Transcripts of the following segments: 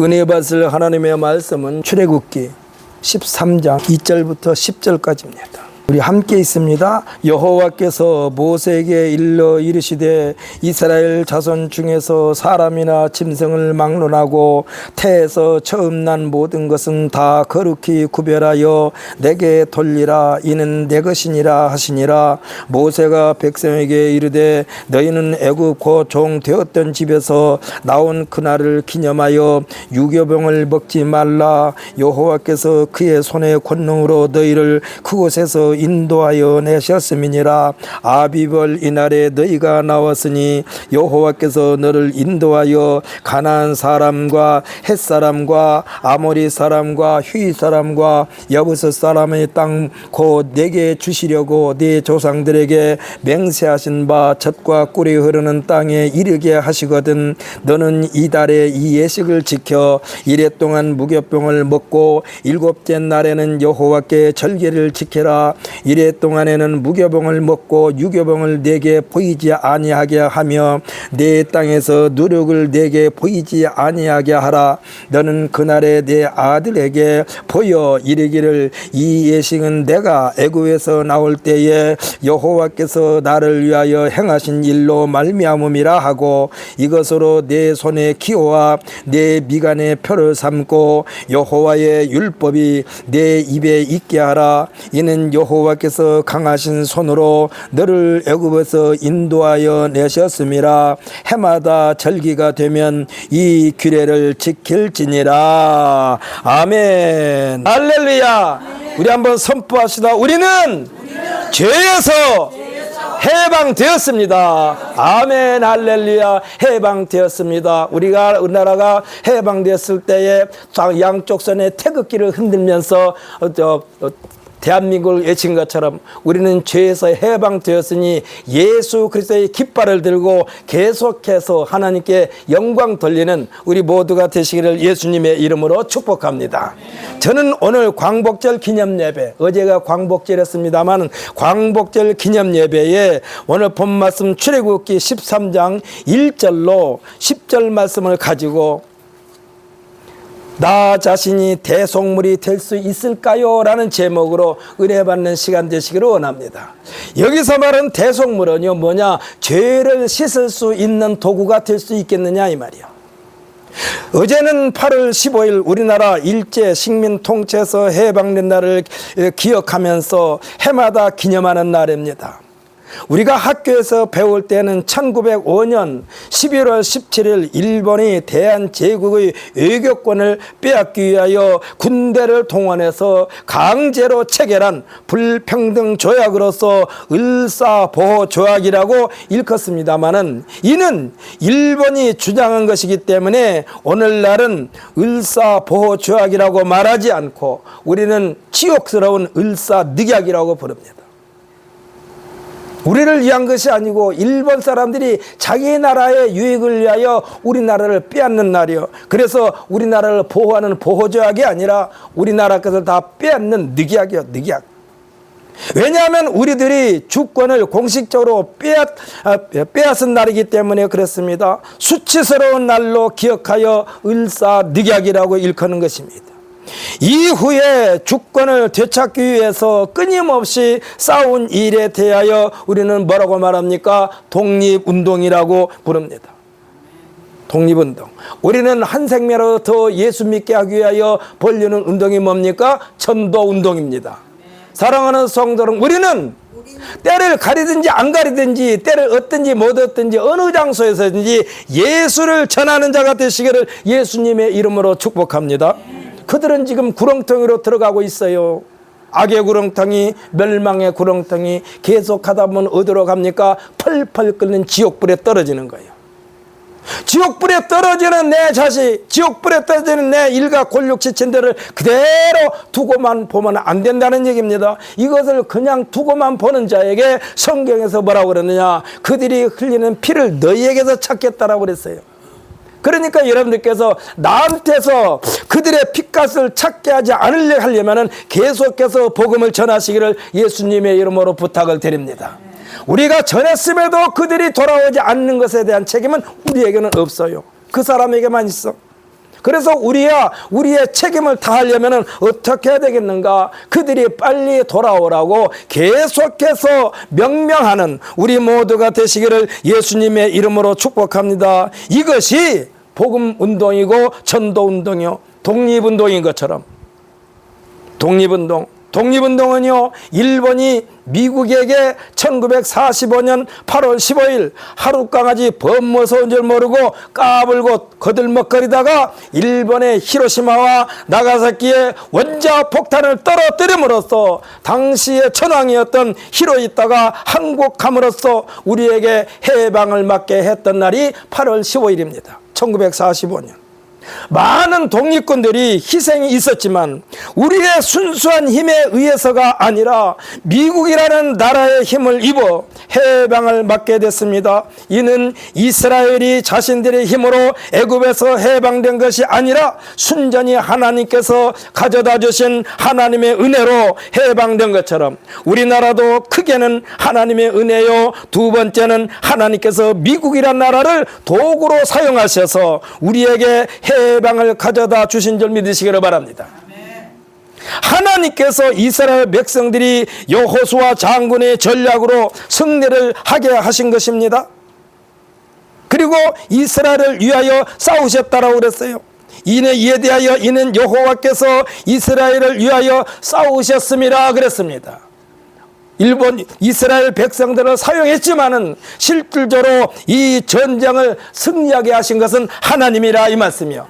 은혜 받을 하나님의 말씀은 출애굽기 13장 2절부터 10절까지입니다. 우리 함께 있습니다. 여호와께서 모세에게 일러 이르시되 이스라엘 자손 중에서 사람이나 짐승을 막론하고 태에서 처음 난 모든 것은 다 거룩히 구별하여 내게 돌리라. 이는 내 것이니라 하시니라. 모세가 백성에게 이르되 너희는 애굽 곧 종 되었던 집에서 나온 그날을 기념하여 유교병을 먹지 말라. 여호와께서 그의 손의 권능으로 너희를 그곳에서 인도하여 내셨음이니라. 아비벌 이날에 너희가 나왔으니 여호와께서 너를 인도하여 가나안 사람과 헷 사람과 아모리 사람과 휘 사람과 여부스 사람의 땅 곧 내게 주시려고 네 조상들에게 맹세하신 바 젖과 꿀이 흐르는 땅에 이르게 하시거든. 너는 이달에 이 예식을 지켜 이래 동안 무교병을 먹고 일곱째 날에는 여호와께 절기를 지켜라. 이래 동안에는 무교병을 먹고 유교병을 내게 보이지 아니하게 하며 내 땅에서 누룩을 내게 보이지 아니하게 하라. 너는 그날에 내 아들에게 보여 이르기를 이 예식은 내가 애굽에서 나올 때에 여호와께서 나를 위하여 행하신 일로 말미암음이라 하고 이것으로 내 손에 기호와 내 미간에 표를 삼고 여호와의 율법이 내 입에 있게 하라. 이는 여호와께서 강하신 손으로 너를 애굽에서 인도하여 내셨음이라. 해마다 절기가 되면 이 규례를 지킬지니라. 아멘. 할렐루야. 우리 한번 선포합시다. 우리는 죄에서 해방되었습니다. 아멘. 할렐루야. 해방되었습니다. 우리나라가 해방되었을 때에 양쪽 선의 태극기를 흔들면서 대한민국을 외친 것처럼 우리는 죄에서 해방되었으니 예수 그리스도의 깃발을 들고 계속해서 하나님께 영광 돌리는 우리 모두가 되시기를 예수님의 이름으로 축복합니다. 저는 오늘 광복절 기념 예배, 어제가 광복절이었습니다만 광복절 기념 예배에 오늘 본 말씀 출애굽기 13장 1절로 10절 말씀을 가지고 나 자신이 대속물이 될 수 있을까요? 라는 제목으로 은혜 받는 시간 되시기를 원합니다. 여기서 말하는 대속물은요 뭐냐? 죄를 씻을 수 있는 도구가 될 수 있겠느냐 이 말이야. 어제는 8월 15일 우리나라 일제 식민 통치에서 해방된 날을 기억하면서 해마다 기념하는 날입니다. 우리가 학교에서 배울 때는 1905년 11월 17일 일본이 대한제국의 외교권을 빼앗기 위하여 군대를 동원해서 강제로 체결한 불평등 조약으로서 을사보호조약이라고 일컫습니다마는 이는 일본이 주장한 것이기 때문에 오늘날은 을사보호조약이라고 말하지 않고 우리는 치욕스러운 을사늑약이라고 부릅니다. 우리를 위한 것이 아니고 일본 사람들이 자기 나라의 유익을 위하여 우리나라를 빼앗는 날이요. 그래서 우리나라를 보호하는 보호조약이 아니라 우리나라 것을 다 빼앗는 늑약이요. 늑약. 왜냐하면 우리들이 주권을 공식적으로 빼앗은 날이기 때문에 그렇습니다. 수치스러운 날로 기억하여 을사늑약이라고 일컫는 것입니다. 이후에 주권을 되찾기 위해서 끊임없이 싸운 일에 대하여 우리는 뭐라고 말합니까? 독립운동이라고 부릅니다. 독립운동. 우리는 한 생명으로 더 예수 믿게 하기 위하여 벌리는 운동이 뭡니까? 전도운동입니다. 사랑하는 성도는 우리는 때를 가리든지 안 가리든지 때를 얻든지 못 얻든지 어느 장소에서든지 예수를 전하는 자가 되시기를 예수님의 이름으로 축복합니다. 그들은 지금 구렁텅이로 들어가고 있어요. 악의 구렁텅이, 멸망의 구렁텅이 계속하다 보면 어디로 갑니까? 펄펄 끓는 지옥불에 떨어지는 거예요. 지옥불에 떨어지는 내 자식, 지옥불에 떨어지는 내 일가 골육 지친들을 그대로 두고만 보면 안 된다는 얘기입니다. 이것을 그냥 두고만 보는 자에게 성경에서 뭐라고 그러느냐? 그들이 흘리는 피를 너희에게서 찾겠다라고 그랬어요. 그러니까 여러분들께서 나한테서 그들의 핏값을 찾게 하지 하려면 계속해서 복음을 전하시기를 예수님의 이름으로 부탁을 드립니다. 우리가 전했음에도 그들이 돌아오지 않는 것에 대한 책임은 우리에게는 없어요. 그 사람에게만 있어. 그래서 우리의 책임을 다하려면 어떻게 해야 되겠는가? 그들이 빨리 돌아오라고 계속해서 명명하는 우리 모두가 되시기를 예수님의 이름으로 축복합니다. 이것이 복음운동이고 전도운동이요, 독립운동인 것처럼. 독립운동은요, 일본이 미국에게 1945년 8월 15일 하룻강아지 범무서운 줄 모르고 까불고 거들먹거리다가 일본의 히로시마와 나가사키에 원자폭탄을 떨어뜨림으로써 당시의 천황이었던 히로히토가 항복함으로써 우리에게 해방을 맞게 했던 날이 8월 15일입니다. 1945년. 많은 독립군들이 희생이 있었지만 우리의 순수한 힘에 의해서가 아니라 미국이라는 나라의 힘을 입어 해방을 맞게 됐습니다. 이는 이스라엘이 자신들의 힘으로 애굽에서 해방된 것이 아니라 순전히 하나님께서 가져다 주신 하나님의 은혜로 해방된 것처럼 우리나라도 크게는 하나님의 은혜요, 두 번째는 하나님께서 미국이란 나라를 도구로 사용하셔서 우리에게 해방을 가져다 주신 줄 믿으시기를 바랍니다. 하나님께서 이스라엘 백성들이 여호수아 장군의 전략으로 승리를 하게 하신 것입니다. 그리고 이스라엘을 위하여 싸우셨다라고 그랬어요. 이에 대하여 이는 여호와께서 이스라엘을 위하여 싸우셨음이라 그랬습니다. 이스라엘 백성들을 사용했지만은 실질적으로 이 전쟁을 승리하게 하신 것은 하나님이라 이 말씀이요.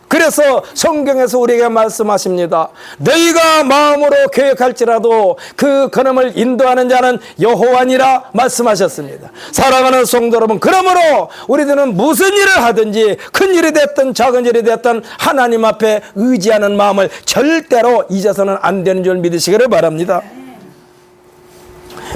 그래서 성경에서 우리에게 말씀하십니다. 너희가 마음으로 계획할지라도 그 걸음을 인도하는 자는 여호와니라 말씀하셨습니다. 사랑하는 성도 여러분, 그러므로 우리들은 무슨 일을 하든지 큰 일이 됐든 작은 일이 됐든 하나님 앞에 의지하는 마음을 절대로 잊어서는 안 되는 줄 믿으시기를 바랍니다.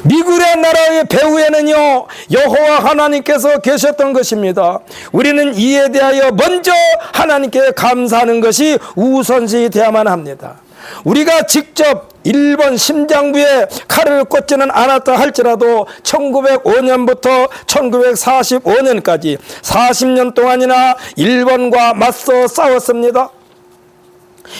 미국의 나라의 배후에는요, 여호와 하나님께서 계셨던 것입니다. 우리는 이에 대하여 먼저 하나님께 감사하는 것이 우선시 되어야만 합니다. 우리가 직접 일본 심장부에 칼을 꽂지는 않았다 할지라도 1905년부터 1945년까지 40년 동안이나 일본과 맞서 싸웠습니다.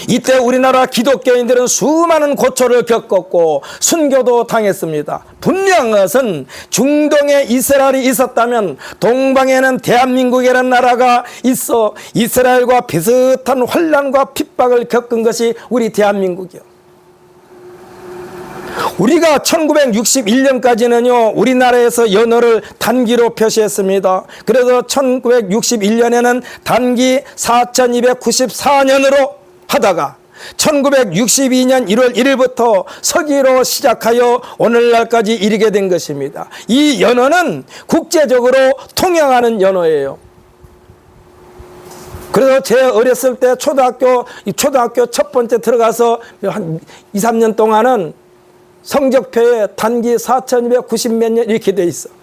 이때 우리나라 기독교인들은 수많은 고초를 겪었고 순교도 당했습니다. 분명한 것은 중동에 이스라엘이 있었다면 동방에는 대한민국이라는 나라가 있어 이스라엘과 비슷한 환난과 핍박을 겪은 것이 우리 대한민국이요. 우리가 1961년까지는요 우리나라에서 연호를 단기로 표시했습니다. 그래서 1961년에는 단기 4294년으로 하다가 1962년 1월 1일부터 서기로 시작하여 오늘날까지 이르게 된 것입니다. 이 연호는 국제적으로 통용하는 연호예요. 그래서 제 어렸을 때 초등학교 첫 번째 들어가서 한 2, 3년 동안은 성적표에 단기 4290몇 년 이렇게 돼 있어.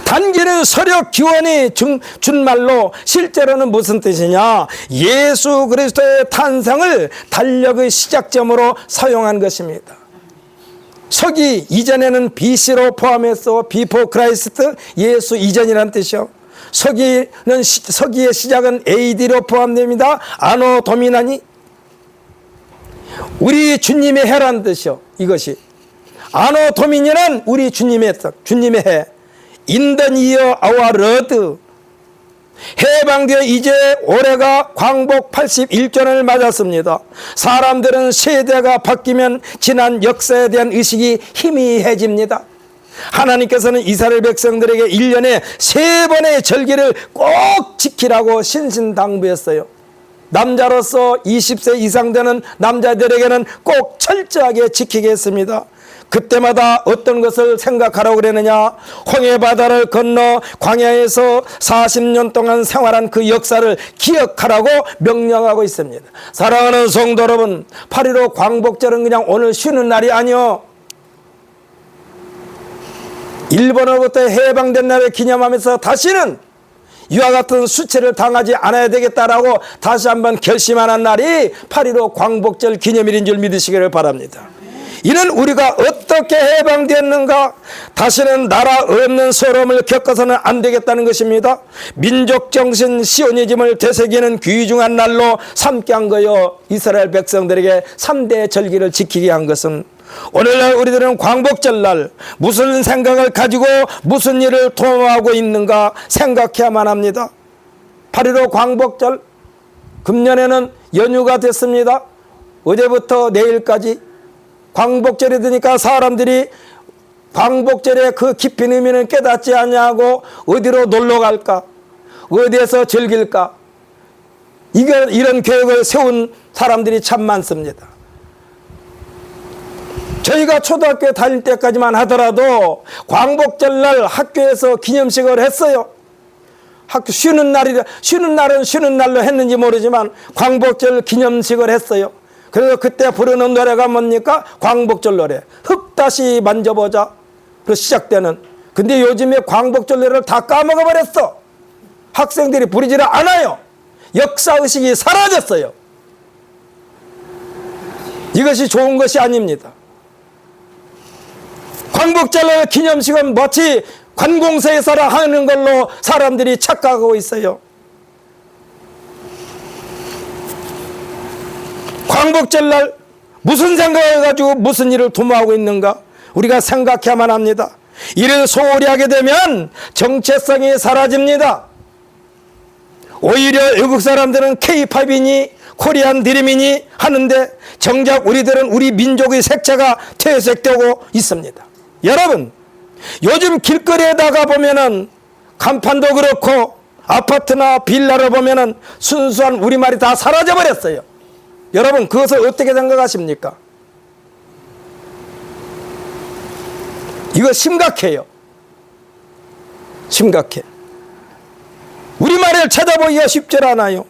단기는 서력 기원이 준 말로 실제로는 무슨 뜻이냐? 예수 그리스도의 탄생을 달력의 시작점으로 사용한 것입니다. 서기 이전에는 BC로 포함해서 비포 크라이스트, 예수 이전이라는 뜻이요. 서기의 시작은 AD로 포함됩니다. 아노 도미나니, 우리 주님의 해라는 뜻이요. 이것이 아노 도미니는 우리 주님의 해. In the year our Lord. 해방되어 이제 올해가 광복 81주년을 맞았습니다. 사람들은 세대가 바뀌면 지난 역사에 대한 의식이 희미해집니다. 하나님께서는 이스라엘 백성들에게 1년에 3번의 절기를 꼭 지키라고 신신당부했어요. 남자로서 20세 이상 되는 남자들에게는 꼭 철저하게 지키게 했습니다. 그때마다 어떤 것을 생각하라고 그랬느냐? 홍해바다를 건너 광야에서 40년 동안 생활한 그 역사를 기억하라고 명령하고 있습니다. 사랑하는 성도 여러분, 8.15 광복절은 그냥 오늘 쉬는 날이 아니요, 일본으로부터 해방된 날을 기념하면서 다시는 이와 같은 수치를 당하지 않아야 되겠다라고 다시 한번 결심하는 날이 8.15 광복절 기념일인 줄 믿으시기를 바랍니다. 이는 우리가 어떻게 해방되었는가? 다시는 나라 없는 서러움을 겪어서는 안 되겠다는 것입니다. 민족정신 시오니즘을 되새기는 귀중한 날로 삼게 한 거요. 이스라엘 백성들에게 3대 절기를 지키게 한 것은 오늘날 우리들은 광복절날 무슨 생각을 가지고 무슨 일을 도모하고 있는가 생각해야만 합니다. 8.15 광복절, 금년에는 연휴가 됐습니다. 어제부터 내일까지 광복절이 되니까 사람들이 광복절의 그 깊은 의미는 깨닫지 않냐고 어디로 놀러 갈까? 어디에서 즐길까? 이런 계획을 세운 사람들이 참 많습니다. 저희가 초등학교에 다닐 때까지만 하더라도 광복절날 학교에서 기념식을 했어요. 학교 쉬는 날은 쉬는 날로 했는지 모르지만 광복절 기념식을 했어요. 그래서 그때 부르는 노래가 뭡니까? 광복절 노래. 흙 다시 만져보자. 그 시작되는. 근데 요즘에 광복절 노래를 다 까먹어 버렸어. 학생들이 부르지를 않아요. 역사의식이 사라졌어요. 이것이 좋은 것이 아닙니다. 광복절 기념식은 마치 관공서에서라 하는 걸로 사람들이 착각하고 있어요. 광복절날 무슨 생각을 가지고 무슨 일을 도모하고 있는가 우리가 생각해야만 합니다. 이를 소홀히 하게 되면 정체성이 사라집니다. 오히려 외국 사람들은 K-팝이니 코리안 드림이니 하는데 정작 우리들은 우리 민족의 색채가 퇴색되고 있습니다. 여러분, 요즘 길거리에 나가 보면은 간판도 그렇고 아파트나 빌라를 보면은 순수한 우리말이 다 사라져 버렸어요. 여러분, 그것을 어떻게 생각하십니까? 이거 심각해요. 심각해. 우리말을 찾아보기가 쉽지 않아요.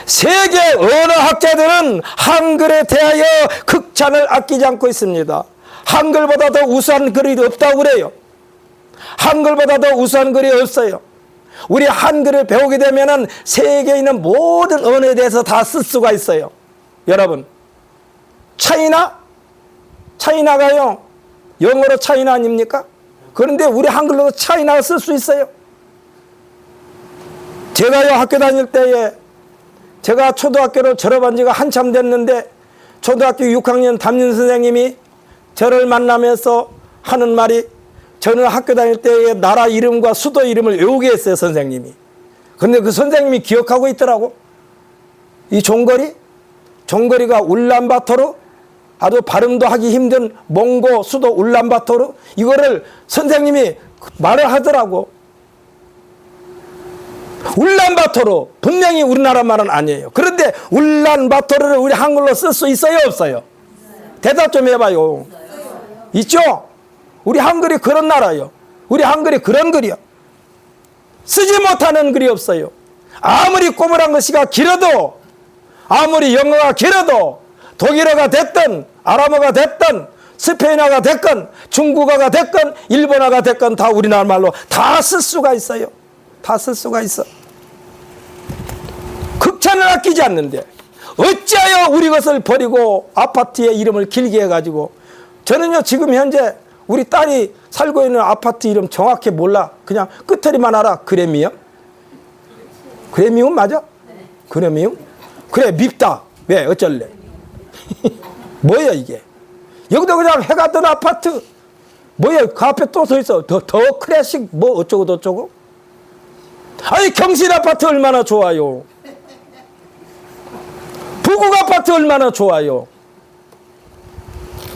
세계 언어학자들은 한글에 대하여 극찬을 아끼지 않고 있습니다. 한글보다 더 우수한 글이 없다고 그래요. 한글보다 더 우수한 글이 없어요. 우리 한글을 배우게 되면은 세계에 있는 모든 언어에 대해서 다 쓸 수가 있어요. 여러분, 차이나가요. 영어로 차이나 아닙니까? 그런데 우리 한글로도 차이나를 쓸 수 있어요. 제가요, 학교 다닐 때에 제가 초등학교를 졸업한 지가 한참 됐는데 초등학교 6학년 담임 선생님이 저를 만나면서 하는 말이, 저는 학교 다닐 때에 나라 이름과 수도 이름을 외우게 했어요, 선생님이. 근데 그 선생님이 기억하고 있더라고. 이 종거리가 울란바토르, 아주 발음도 하기 힘든 몽고 수도 울란바토르, 이거를 선생님이 말을 하더라고. 울란바토르, 분명히 우리나라 말은 아니에요. 그런데 울란바토르를 우리 한글로 쓸 수 있어요, 없어요? 대답 좀 해봐요. 있죠? 우리 한글이 그런 나라예요. 우리 한글이 그런 글이야. 쓰지 못하는 글이 없어요. 아무리 꼬물한 것이가 길어도, 아무리 영어가 길어도 독일어가 됐든 아람어가 됐든 스페인어가 됐건 중국어가 됐건 일본어가 됐건 다 우리나라 말로 다 쓸 수가 있어요. 다 쓸 수가 있어. 극찬을 아끼지 않는데 어찌하여 우리 것을 버리고 아파트의 이름을 길게 해가지고, 저는요 지금 현재 우리 딸이 살고 있는 아파트 이름 정확히 몰라. 그냥 끝터리만 알아. 그레미엄? 그레미엄 맞아? 그레미엄? 그래, 밉다. 왜? 어쩔래? 뭐야 이게? 여기도 그냥 해가 뜬 아파트. 뭐야, 그 앞에 또 서 있어. 더 클래식 뭐 어쩌고 저쩌고. 아니, 경신 아파트 얼마나 좋아요. 부국 아파트 얼마나 좋아요.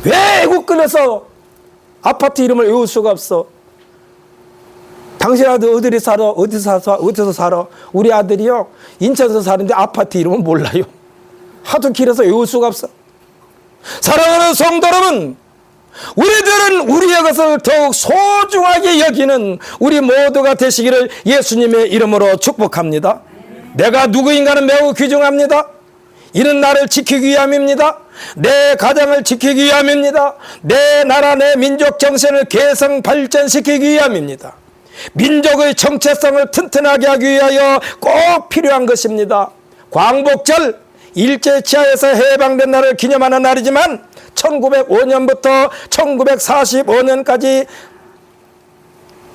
왜 외국 끌려서 아파트 이름을 외울 수가 없어? 당신 아들 어디서 살아? 어디서 살아? 우리 아들이요, 인천에서 사는데 아파트 이름은 몰라요. 하도 길어서 외울 수가 없어. 사랑하는 성도 여러분, 우리들은 우리의 것을 더욱 소중하게 여기는 우리 모두가 되시기를 예수님의 이름으로 축복합니다. 내가 누구인가는 매우 귀중합니다. 이는 나를 지키기 위함입니다. 내 가정을 지키기 위함입니다. 내 나라 내 민족 정신을 개성 발전시키기 위함입니다. 민족의 정체성을 튼튼하게 하기 위하여 꼭 필요한 것입니다. 광복절, 일제치하에서 해방된 날을 기념하는 날이지만 1905년부터 1945년까지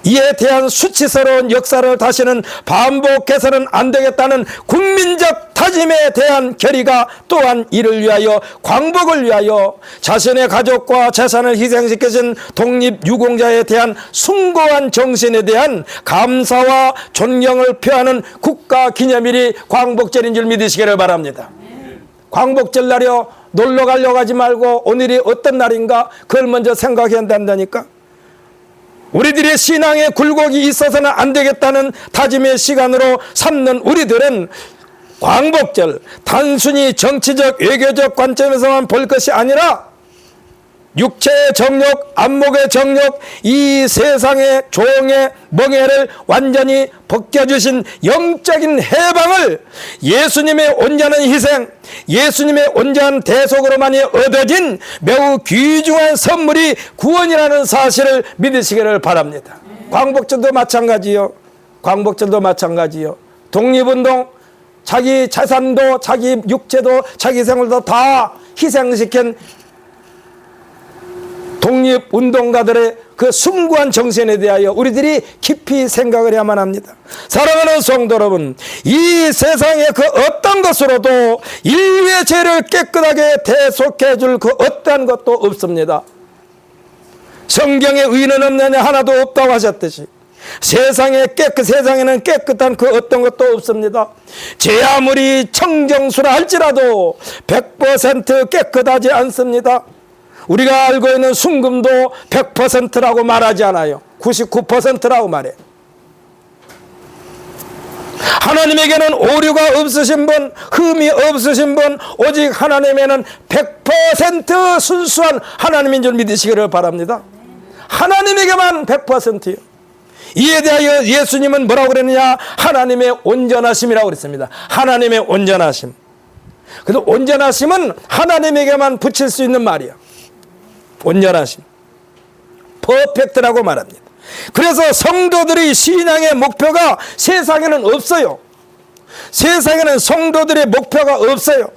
이에 대한 수치스러운 역사를 다시는 반복해서는 안 되겠다는 국민적 다짐에 대한 결의가 또한 이를 위하여 광복을 위하여 자신의 가족과 재산을 희생시키신 독립유공자에 대한 숭고한 정신에 대한 감사와 존경을 표하는 국가기념일이 광복절인 줄 믿으시기를 바랍니다. 광복절 날이요 놀러 가려고 하지 말고 오늘이 어떤 날인가 그걸 먼저 생각해야 된다니까. 우리들의 신앙에 굴곡이 있어서는 안 되겠다는 다짐의 시간으로 삼는 우리들은 광복절 단순히 정치적 외교적 관점에서만 볼 것이 아니라 육체의 정욕, 안목의 정욕, 이 세상의 조롱의 멍에를 완전히 벗겨주신 영적인 해방을 예수님의 온전한 희생, 예수님의 온전한 대속으로만이 얻어진 매우 귀중한 선물이 구원이라는 사실을 믿으시기를 바랍니다. 광복절도 마찬가지요. 광복절도 마찬가지요. 독립운동, 자기 재산도 자기 육체도 자기 생활도 다 희생시킨 독립운동가들의 그 숭고한 정신에 대하여 우리들이 깊이 생각을 해야만 합니다. 사랑하는 성도 여러분, 이 세상의 그 어떤 것으로도 인류의 죄를 깨끗하게 대속해 줄 그 어떠한 것도 없습니다. 성경에 의는 없느냐 하나도 없다고 하셨듯이 세상에는 깨끗한 그 어떤 것도 없습니다. 제 아무리 청정수라 할지라도 100% 깨끗하지 않습니다. 우리가 알고 있는 순금도 100%라고 말하지 않아요. 99%라고 말해요. 하나님에게는 오류가 없으신 분, 흠이 없으신 분, 오직 하나님에는 100% 순수한 하나님인 줄 믿으시기를 바랍니다. 하나님에게만 100%요. 이에 대하여 예수님은 뭐라고 그랬느냐? 하나님의 온전하심이라고 그랬습니다. 하나님의 온전하심. 그래서 온전하심은 하나님에게만 붙일 수 있는 말이에요. 온전하심, 퍼펙트라고 말합니다. 그래서 성도들의 신앙의 목표가 세상에는 없어요. 세상에는 성도들의 목표가 없어요.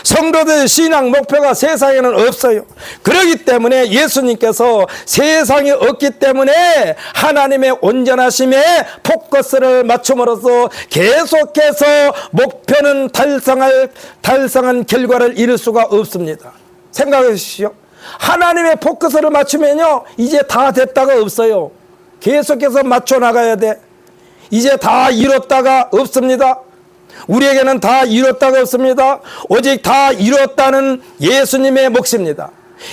성도들의 신앙 목표가 세상에는 없어요. 그렇기 때문에 예수님께서 세상에 없기 때문에 하나님의 온전하심에 포커스를 맞춤으로써 계속해서 목표는 달성한 결과를 이룰 수가 없습니다. 생각해 주십시오. 하나님의 포커스를 맞추면요 이제 다 됐다가 없어요. 계속해서 맞춰 나가야 돼. 이제 다 이뤘다가 없습니다. 우리에게는 다 이뤘다가 없습니다. 오직 다 이뤘다는 예수님의 몫입니다.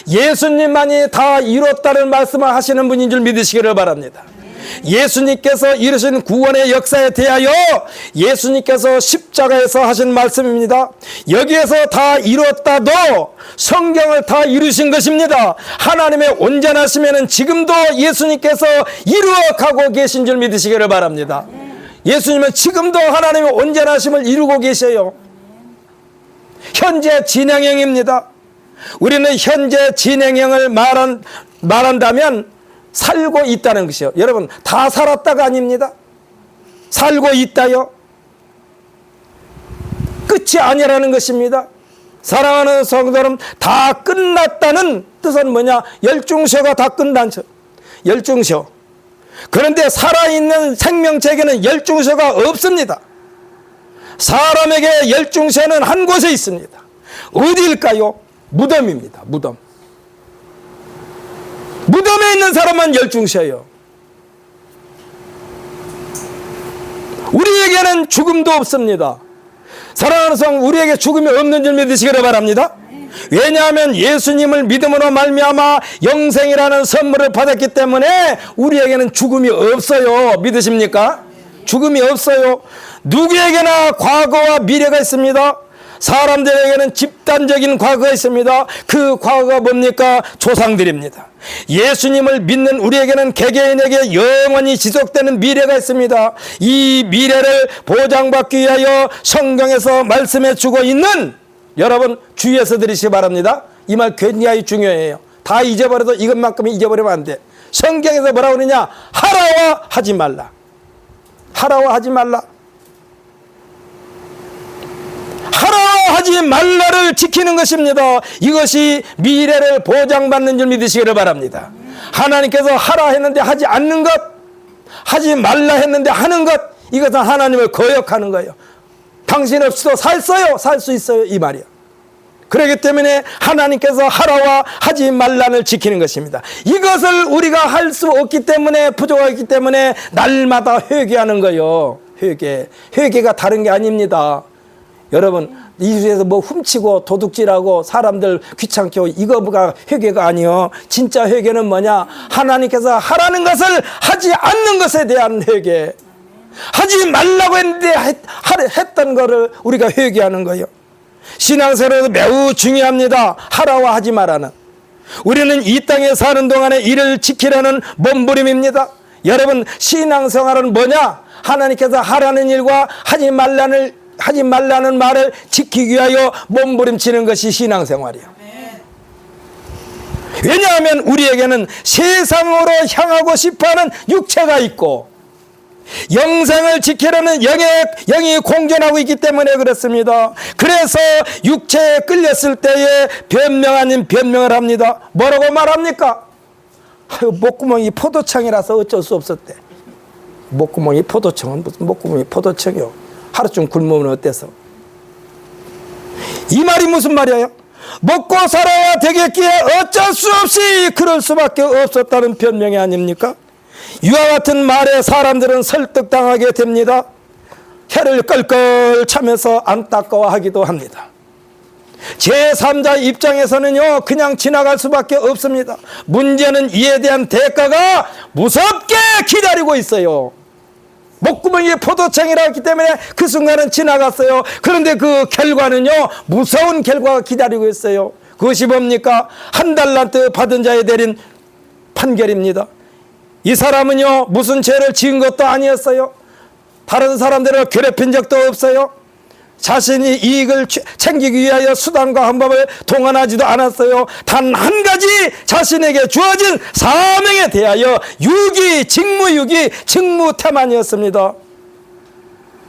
예수님만이 다 이뤘다는 말씀을 하시는 분인 줄 믿으시기를 바랍니다. 예수님께서 이루신 구원의 역사에 대하여 예수님께서 십자가에서 하신 말씀입니다. 여기에서 다 이뤘다도 성경을 다 이루신 것입니다. 하나님의 온전하시면은 지금도 예수님께서 이루어가고 계신 줄 믿으시기를 바랍니다. 예수님은 지금도 하나님의 온전하심을 이루고 계셔요. 현재 진행형입니다. 우리는 현재 진행형을 말한다면 살고 있다는 것이요. 여러분 다 살았다가 아닙니다. 살고 있다요. 끝이 아니라는 것입니다. 사랑하는 성도 여러분, 다 끝났다는 뜻은 뭐냐? 열중셔가 다 끝난 셔. 열중셔. 그런데 살아있는 생명체에게는 열중셔가 없습니다. 사람에게 열중셔는 한 곳에 있습니다. 어디일까요? 무덤입니다. 무덤. 무덤에 있는 사람만 열중셔요. 우리에게는 죽음도 없습니다. 사랑하는 성, 우리에게 죽음이 없는 줄 믿으시기를 바랍니다. 왜냐하면 예수님을 믿음으로 말미암아 영생이라는 선물을 받았기 때문에 우리에게는 죽음이 없어요. 믿으십니까? 죽음이 없어요. 누구에게나 과거와 미래가 있습니다. 사람들에게는 집단적인 과거가 있습니다. 그 과거가 뭡니까? 조상들입니다. 예수님을 믿는 우리에게는 개개인에게 영원히 지속되는 미래가 있습니다. 이 미래를 보장받기 위하여 성경에서 말씀해 주고 있는 여러분 주의해서 들으시기 바랍니다. 이 말 굉장히 중요해요. 다 잊어버려도 이것만큼은 잊어버리면 안 돼. 성경에서 뭐라고 그러냐? 하라와 하지 말라. 하라와 하지 말라. 하라와 하지 말라를 지키는 것입니다. 이것이 미래를 보장받는 줄 믿으시기를 바랍니다. 하나님께서 하라 했는데 하지 않는 것, 하지 말라 했는데 하는 것, 이것은 하나님을 거역하는 거예요. 당신 없이도 살 수 있어요, 이 말이야. 그렇기 때문에 하나님께서 하라와 하지 말라를 지키는 것입니다. 이것을 우리가 할 수 없기 때문에, 부족하기 때문에 날마다 회개하는 거예요. 회개가 다른 게 아닙니다. 여러분, 이 주에서 뭐 훔치고 도둑질하고 사람들 귀찮게 하고 이거가 회개가 아니요. 진짜 회개는 뭐냐? 하나님께서 하라는 것을 하지 않는 것에 대한 회개. 하지 말라고 했는데 했던 거를 우리가 회개하는 거예요. 신앙생활에서 매우 중요합니다. 하라와 하지 말라는. 우리는 이 땅에 사는 동안에 이를 지키려는 몸부림입니다. 여러분, 신앙생활은 뭐냐? 하나님께서 하라는 일과 하지 말라는 말을 지키기 위하여 몸부림치는 것이 신앙생활이에요. 왜냐하면 우리에게는 세상으로 향하고 싶어하는 육체가 있고 영생을 지키려는 영이 공존하고 있기 때문에 그렇습니다. 그래서 육체에 끌렸을 때에 변명 아닌 변명을 합니다. 뭐라고 말합니까? 목구멍이 포도청이라서 어쩔 수 없었대. 목구멍이 포도청은 무슨 목구멍이 포도청이요. 하루쯤 굶으면 어때서? 이 말이 무슨 말이에요? 먹고 살아야 되겠기에 어쩔 수 없이 그럴 수밖에 없었다는 변명이 아닙니까? 이와 같은 말에 사람들은 설득당하게 됩니다. 혀를 끌끌 차면서 안타까워하기도 합니다. 제3자 입장에서는요, 그냥 지나갈 수밖에 없습니다. 문제는 이에 대한 대가가 무섭게 기다리고 있어요. 목구멍이 포도청이라 했기 때문에 그 순간은 지나갔어요. 그런데 그 결과는요, 무서운 결과가 기다리고 있어요. 그것이 뭡니까? 한 달란트 받은 자에 내린 판결입니다. 이 사람은요, 무슨 죄를 지은 것도 아니었어요. 다른 사람들을 괴롭힌 적도 없어요. 자신이 이익을 챙기기 위하여 수단과 방법을 동원하지도 않았어요. 단 한 가지 자신에게 주어진 사명에 대하여 직무태만이었습니다.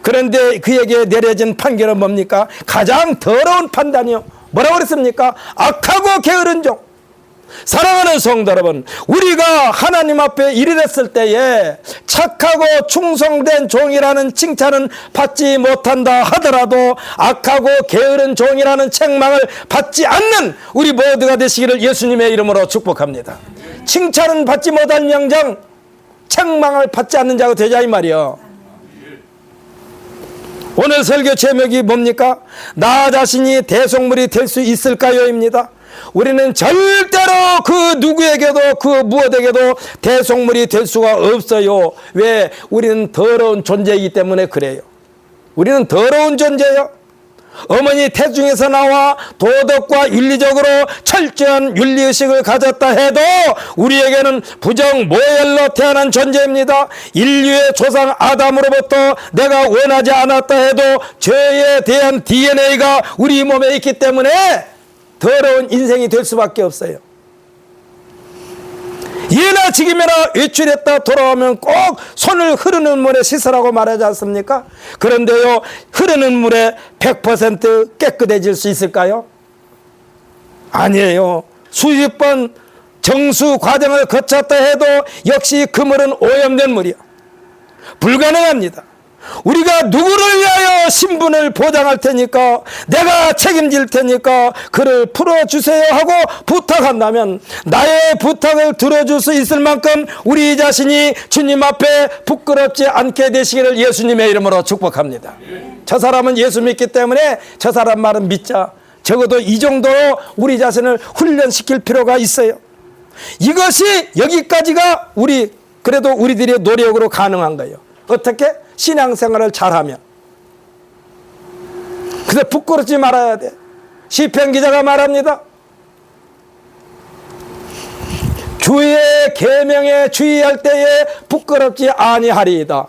그런데 그에게 내려진 판결은 뭡니까? 가장 더러운 판단이요. 뭐라고 그랬습니까? 악하고 게으른 종. 사랑하는 성도 여러분, 우리가 하나님 앞에 이르렀을 때에 착하고 충성된 종이라는 칭찬은 받지 못한다 하더라도 악하고 게으른 종이라는 책망을 받지 않는 우리 모두가 되시기를 예수님의 이름으로 축복합니다. 칭찬은 받지 못할 영장 책망을 받지 않는 자가 되자 이 말이요. 오늘 설교 제목이 뭡니까? 나 자신이 대속물이 될 수 있을까요? 입니다. 우리는 절대로 그 누구에게도 그 무엇에게도 대속물이 될 수가 없어요. 왜? 우리는 더러운 존재이기 때문에 그래요. 우리는 더러운 존재예요. 어머니 태중에서 나와 도덕과 윤리적으로 철저한 윤리의식을 가졌다 해도 우리에게는 부정모혈로 태어난 존재입니다. 인류의 조상 아담으로부터 내가 원하지 않았다 해도 죄에 대한 DNA가 우리 몸에 있기 때문에 더러운 인생이 될 수밖에 없어요. 예나 지금이나 외출했다 돌아오면 꼭 손을 흐르는 물에 씻으라고 말하지 않습니까? 그런데요, 흐르는 물에 100% 깨끗해질 수 있을까요? 아니에요. 수십 번 정수 과정을 거쳤다 해도 역시 그 물은 오염된 물이요. 불가능합니다. 우리가 누구를 위하여 신분을 보장할 테니까, 내가 책임질 테니까 그를 풀어주세요 하고 부탁한다면 나의 부탁을 들어줄 수 있을 만큼 우리 자신이 주님 앞에 부끄럽지 않게 되시기를 예수님의 이름으로 축복합니다. 저 사람은 예수 믿기 때문에 저 사람 말은 믿자. 적어도 이 정도로 우리 자신을 훈련시킬 필요가 있어요. 이것이 여기까지가 그래도 우리들의 노력으로 가능한 거예요. 어떻게? 신앙생활을 잘하면. 근데 부끄럽지 말아야 돼. 시편 기자가 말합니다. 주의 계명에 주의할 때에 부끄럽지 아니하리이다.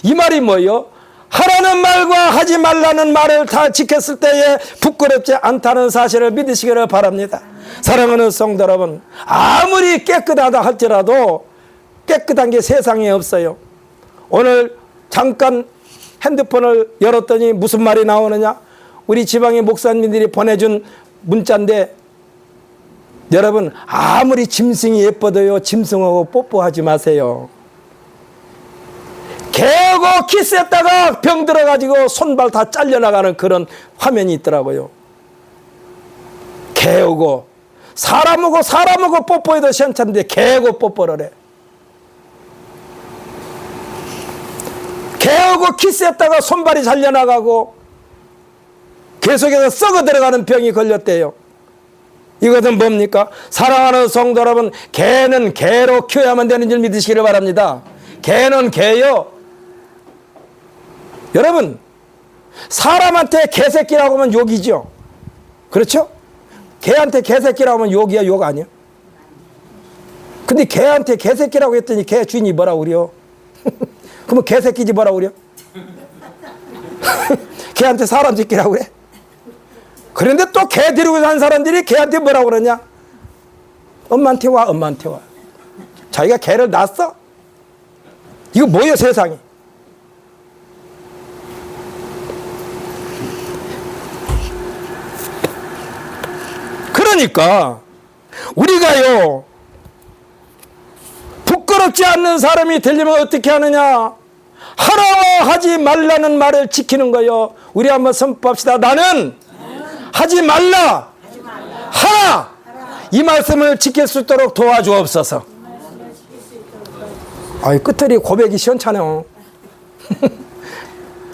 이 말이 뭐예요? 하라는 말과 하지 말라는 말을 다 지켰을 때에 부끄럽지 않다는 사실을 믿으시기를 바랍니다. 사랑하는 성도 여러분, 아무리 깨끗하다 할지라도 깨끗한 게 세상에 없어요. 오늘 잠깐 핸드폰을 열었더니 무슨 말이 나오느냐? 우리 지방의 목사님들이 보내준 문자인데, 여러분 아무리 짐승이 예뻐도요, 짐승하고 뽀뽀하지 마세요. 개하고 키스했다가 병 들어가지고 손발 다 잘려나가는 그런 화면이 있더라고요. 개하고 사람하고 뽀뽀해도 시원찮은데 개하고 뽀뽀를 해. 개하고 키스했다가 손발이 잘려나가고 계속해서 썩어 들어가는 병이 걸렸대요. 이것은 뭡니까? 사랑하는 성도 여러분, 개는 개로 키워야만 되는 줄 믿으시기를 바랍니다. 개는 개요. 여러분, 사람한테 개새끼라고 하면 욕이죠. 그렇죠? 개한테 개새끼라고 하면 욕이야, 욕 아니야? 근데 개한테 개새끼라고 했더니 개 주인이 뭐라고 그래요? 그러면 개새끼지 뭐라고 그래요? 개한테 사람 새끼라고 그래? 그런데 또 개 데리고 산 사람들이 개한테 뭐라고 그러냐? 엄마한테 와, 엄마한테 와. 자기가 개를 낳았어? 이거 뭐예요, 세상이? 그러니까 우리가요, 부끄럽지 않는 사람이 되려면 어떻게 하느냐? 하라고 하지 말라는 말을 지키는 거요. 우리 한번 선포합시다. 나는 하지 말라, 하라. 이 말씀을 지킬 수 있도록 도와주옵소서. 아이, 끝들이 고백이 시원찮아요.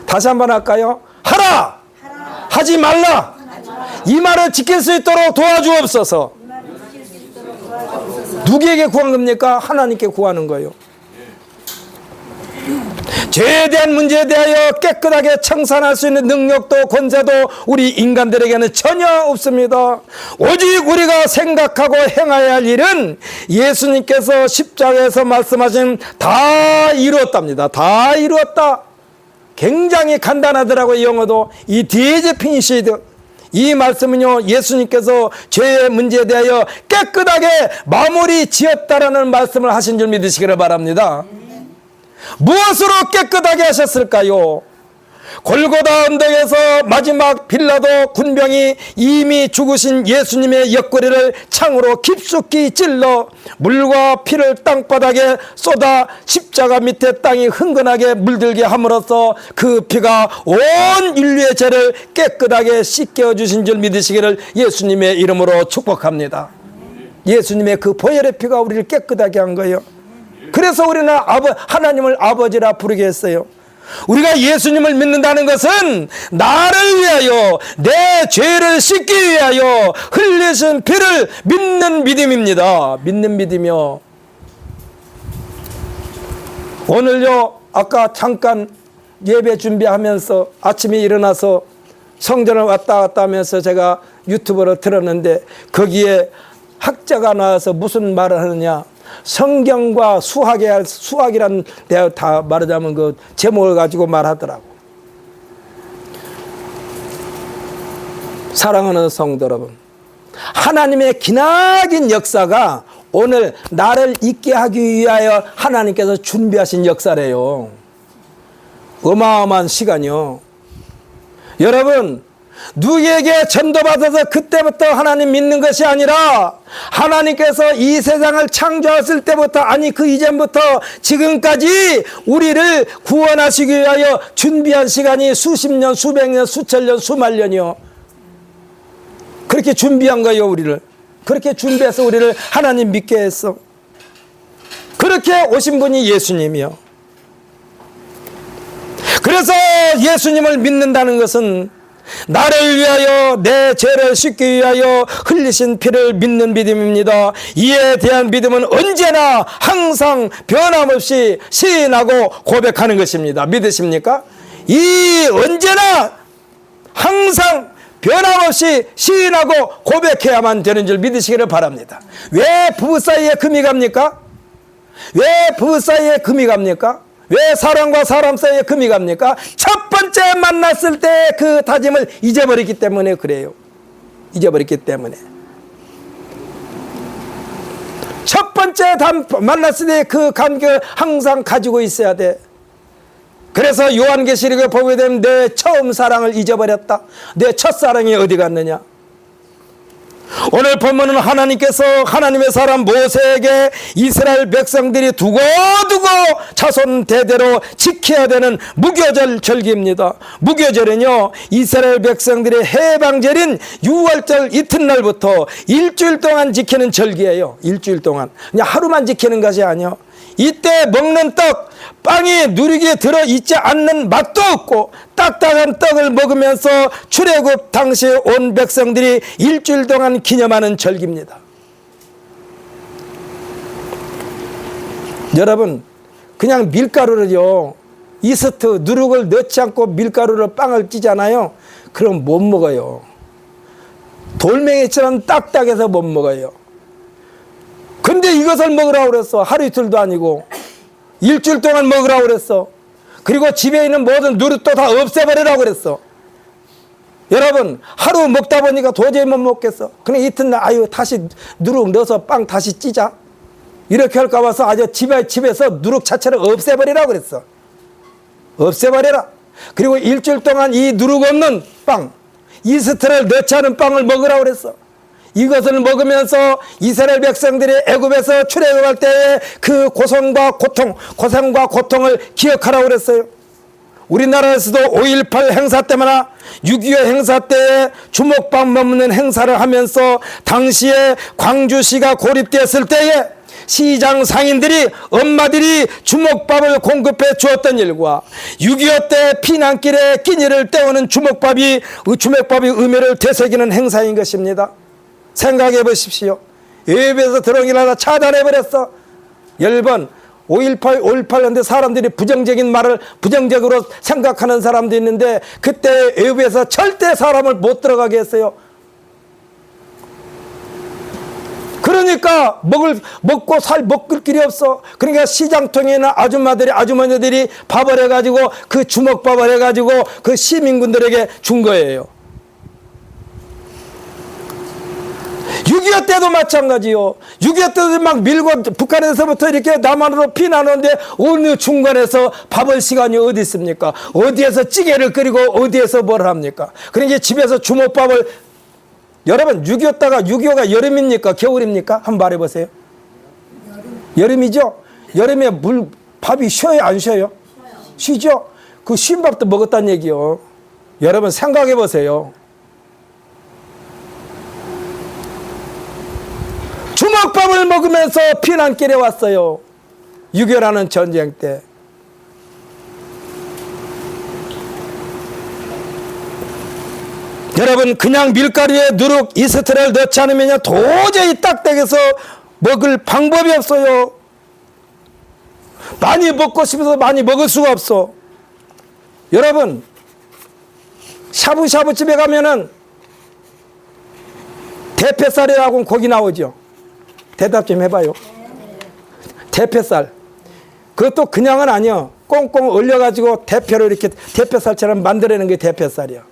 다시 한번 할까요? 하라, 하지 말라. 이 말을 지킬 수 있도록 도와주옵소서. 누구에게 구한 겁니까? 하나님께 구하는 거예요. 죄에 대한 문제에 대하여 깨끗하게 청산할 수 있는 능력도 권세도 우리 인간들에게는 전혀 없습니다. 오직 우리가 생각하고 행해야 할 일은 예수님께서 십자가에서 말씀하신 다 이루었답니다. 다 이루었다. 굉장히 간단하더라고요. 영어도. 이 디에제 피니시드, 이 말씀은요, 예수님께서 죄의 문제에 대하여 깨끗하게 마무리 지었다라는 말씀을 하신 줄 믿으시기를 바랍니다. 무엇으로 깨끗하게 하셨을까요? 골고다 언덕에서 마지막 빌라도 군병이 이미 죽으신 예수님의 옆구리를 창으로 깊숙이 찔러 물과 피를 땅바닥에 쏟아 십자가 밑에 땅이 흥건하게 물들게 함으로써 그 피가 온 인류의 죄를 깨끗하게 씻겨 주신 줄 믿으시기를 예수님의 이름으로 축복합니다. 예수님의 그 보혈의 피가 우리를 깨끗하게 한 거예요. 그래서 우리는 하나님을 아버지라 부르게 했어요. 우리가 예수님을 믿는다는 것은 나를 위하여, 내 죄를 씻기 위하여 흘리신 피를 믿는 믿음입니다. 믿는 믿음이요. 오늘요, 아까 잠깐 예배 준비하면서 아침에 일어나서 성전을 왔다 갔다 하면서 제가 유튜브로 들었는데, 거기에 학자가 나와서 무슨 말을 하느냐, 성경과 수학이란 내가 다 말하자면 그 제목을 가지고 말하더라고. 사랑하는 성도 여러분, 하나님의 기나긴 역사가 오늘 나를 있게 하기 위하여 하나님께서 준비하신 역사래요. 어마어마한 시간이요. 여러분, 누구에게 전도받아서 그때부터 하나님 믿는 것이 아니라 하나님께서 이 세상을 창조하실 때부터, 아니 그 이전부터 지금까지 우리를 구원하시기 위하여 준비한 시간이 수십 년, 수백 년, 수천 년, 수만 년이요. 그렇게 준비한 거예요. 우리를 그렇게 준비해서 우리를 하나님 믿게 했어. 그렇게 오신 분이 예수님이요. 그래서 예수님을 믿는다는 것은 나를 위하여, 내 죄를 씻기 위하여 흘리신 피를 믿는 믿음입니다. 이에 대한 믿음은 언제나 항상 변함없이 시인하고 고백하는 것입니다. 믿으십니까? 이 언제나 항상 변함없이 시인하고 고백해야만 되는 줄 믿으시기를 바랍니다. 왜 부부 사이에 금이 갑니까? 왜 부부 사이에 금이 갑니까? 왜 사람과 사람 사이에 금이 갑니까? 첫 번째 만났을 때 그 다짐을 잊어버렸기 때문에 그래요. 잊어버렸기 때문에. 첫 번째 만났을 때 그 감격을 항상 가지고 있어야 돼. 그래서 요한계시록에 보게 되면 내 처음 사랑을 잊어버렸다. 내 첫사랑이 어디 갔느냐. 오늘 본문은 하나님의 사람 모세에게 이스라엘 백성들이 두고두고 자손 대대로 지켜야 되는 무교절 절기입니다. 무교절은요, 이스라엘 백성들의 해방절인 6월절 이튿날부터 일주일 동안 지키는 절기예요. 일주일 동안. 그냥 하루만 지키는 것이 아니요. 이때 먹는 떡, 빵이 누리기에 들어있지 않는 맛도 없고 딱딱한 떡을 먹으면서 출애굽 당시에 온 백성들이 일주일 동안 기념하는 절기입니다. 여러분, 그냥 밀가루를요, 이스트, 누룩을 넣지 않고 밀가루로 빵을 찌잖아요. 그럼 못 먹어요. 돌멩이처럼 딱딱해서 못 먹어요. 근데 이것을 먹으라고 그랬어. 하루 이틀도 아니고 일주일 동안 먹으라고 그랬어. 그리고 집에 있는 모든 누룩도 다 없애버리라고 그랬어. 여러분, 하루 먹다 보니까 도저히 못 먹겠어. 그냥 이튿날 아유 다시 누룩 넣어서 빵 다시 찌자. 이렇게 할까 봐서 아주 집에서 누룩 자체를 없애버리라고 그랬어. 없애버려라. 그리고 일주일 동안 이 누룩 없는 빵, 이스트를 넣지 않은 빵을 먹으라고 그랬어. 이것을 먹으면서 이스라엘 백성들이 애굽에서 출애굽할 때의 그 고생과 고통을 기억하라고 그랬어요. 우리나라에서도 5.18 행사 때마다 6.25 행사 때에 주먹밥 먹는 행사를 하면서 당시에 광주시가 고립되었을 때에 시장 상인들이 엄마들이 주먹밥을 공급해 주었던 일과 6.25 때 피난길에 끼니를 때우는 주먹밥이 의미를 되새기는 행사인 것입니다. 생각해 보십시오. 예배에서 들어오기를 하나 차단해버렸어. 10번 5.18 한데 사람들이 부정적인 말을 부정적으로 생각하는 사람도 있는데 그때 예배에서 절대 사람을 못 들어가게 했어요. 그러니까 먹고 먹을 길이 없어. 그러니까 시장통에 있는 아주머니들이 밥을 해가지고 그 주먹밥을 해가지고 그 시민군들에게 준 거예요. 6.25 때도 마찬가지요. 6.25 때도 막 밀고 북한에서부터 이렇게 남한으로 피나오는데 어느 중간에서 밥을 시간이 어디 있습니까? 어디에서 찌개를 끓이고 어디에서 뭘 합니까? 그러니까 집에서 주먹밥을 여러분 6.25가 여름입니까? 겨울입니까? 한번 말해보세요. 여름이죠? 여름에 밥이 쉬어요? 안 쉬어요? 쉬죠? 그 쉰 밥도 먹었다는 얘기요. 여러분 생각해 보세요. 주먹밥을 먹으면서 피난길에 왔어요. 6.25라는 전쟁 때. 여러분 그냥 밀가루에 누룩 이스트를 넣지 않으면 도저히 딱딱해서 먹을 방법이 없어요. 많이 먹고 싶어서 많이 먹을 수가 없어. 여러분 샤브샤브 집에 가면은 대패살이라고 고기 나오죠. 대답 좀 해봐요. 대패살. 그것도 그냥은 아니야. 꽁꽁 얼려가지고 대패로 이렇게 대패살처럼 만들어내는 게 대패살이야.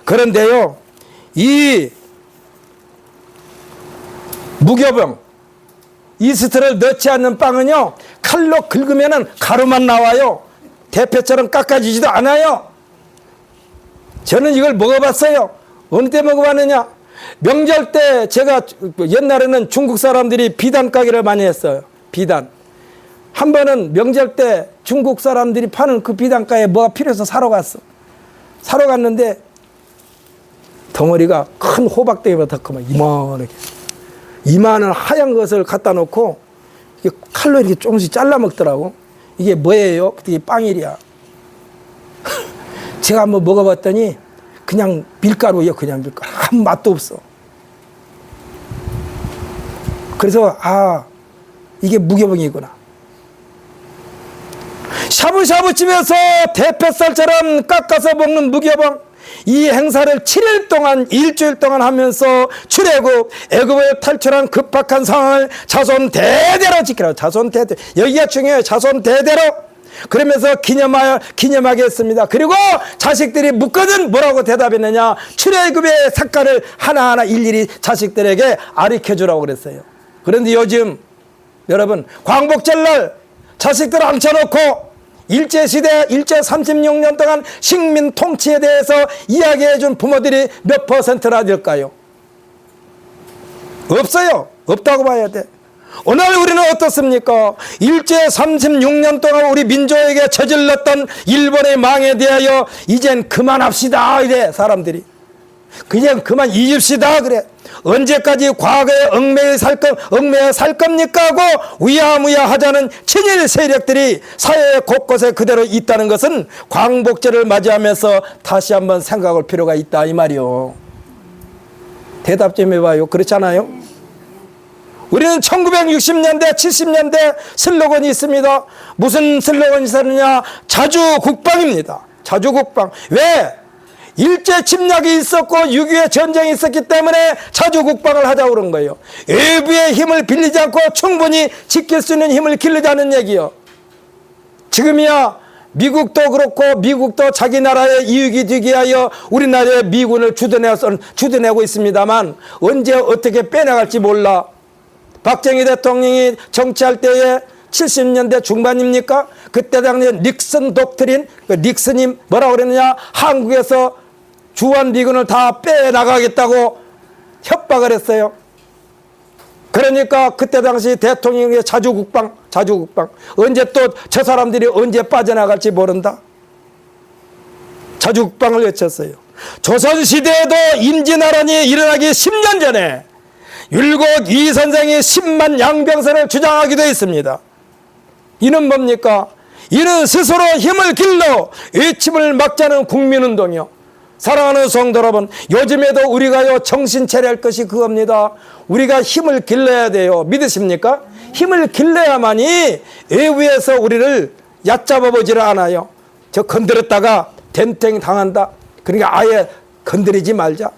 그런데요, 이 무교병, 이스트를 넣지 않는 빵은요, 칼로 긁으면은 가루만 나와요. 대패처럼 깎아지지도 않아요. 저는 이걸 먹어봤어요. 어느 때 먹어봤느냐? 명절 때 제가 옛날에는 중국 사람들이 비단 가게를 많이 했어요. 비단. 한 번은 명절 때 중국 사람들이 파는 그 비단가에 뭐가 필요해서 사러 갔어. 사러 갔는데 덩어리가 큰 호박덩이보다 더 크면 이만하게. 이만한 하얀 것을 갖다 놓고 이게 칼로 이렇게 조금씩 잘라 먹더라고. 이게 뭐예요? 이게 빵이랴. 제가 한번 먹어봤더니 그냥 밀가루예요. 그냥 밀가루. 아무 맛도 없어. 그래서 이게 무교병이구나. 샤브샤브 집에서 대패살처럼 깎아서 먹는 무교병. 이 행사를 7일 동안 일주일 동안 하면서 출애굽 애굽을 탈출한 급박한 상황을 자손 대대로 지키라. 자손 대대. 여기가 중요해요. 자손 대대로. 그러면서 기념하게 했습니다. 그리고 자식들이 묻거든 뭐라고 대답했느냐? 출애굽의 색깔을 하나하나 일일이 자식들에게 가르쳐 주라고 그랬어요. 그런데 요즘 여러분 광복절날 자식들 앉혀놓고 일제시대, 일제 36년 동안 식민 통치에 대해서 이야기해 준 부모들이 몇 퍼센트나 될까요? 없어요. 없다고 봐야 돼. 오늘 우리는 어떻습니까? 일제 36년 동안 우리 민족에게 저질렀던 일본의 망에 대하여 이젠 그만합시다 이래 사람들이. 그냥 그만 잊읍시다 그래. 언제까지 과거에 얽매여 살 겁니까 하고 우야무야 하자는 친일 세력들이 사회 곳곳에 그대로 있다는 것은 광복절을 맞이하면서 다시 한번 생각할 필요가 있다 이 말이요. 대답 좀 해봐요. 그렇잖아요? 우리는 1960년대 70년대 슬로건이 있습니다. 무슨 슬로건이 있었느냐? 자주국방입니다. 자주국방. 왜? 일제 침략이 있었고 6.25 전쟁이 있었기 때문에 자주국방을 하자고 그런 거예요. 외부의 힘을 빌리지 않고 충분히 지킬 수 있는 힘을 기르자는 얘기요. 지금이야 미국도 그렇고 미국도 자기 나라의 이익이 되기 위하여 우리나라의 미군을 주둔하고 있습니다만 언제 어떻게 빼나갈지 몰라. 박정희 대통령이 정치할 때에 70년대 중반입니까? 그때 당시 닉슨 독트린, 닉슨이 뭐라고 그랬느냐? 한국에서 주한 미군을 다 빼나가겠다고 협박을 했어요. 그러니까 그때 당시 대통령의 자주국방. 언제 또 저 사람들이 언제 빠져나갈지 모른다. 자주국방을 외쳤어요. 조선시대에도 임진왜란이 일어나기 10년 전에 율곡 이 선생이 10만 양병선을 주장하기도 했습니다. 이는 뭡니까? 이는 스스로 힘을 길러 외침을 막자는 국민운동이요. 사랑하는 성도 여러분, 요즘에도 우리가요 정신 차려야 할 것이 그겁니다. 우리가 힘을 길러야 돼요. 믿으십니까? 힘을 길러야만이 외부에서 우리를 얕잡아 보지를 않아요. 저 건드렸다가 덴땡 당한다. 그러니까 아예 건드리지 말자.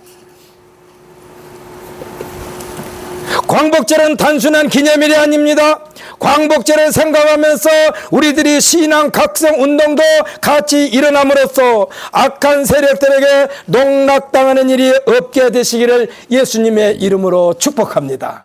광복절은 단순한 기념일이 아닙니다. 광복절을 생각하면서 우리들이 신앙 각성 운동도 같이 일어남으로써 악한 세력들에게 농락당하는 일이 없게 되시기를 예수님의 이름으로 축복합니다.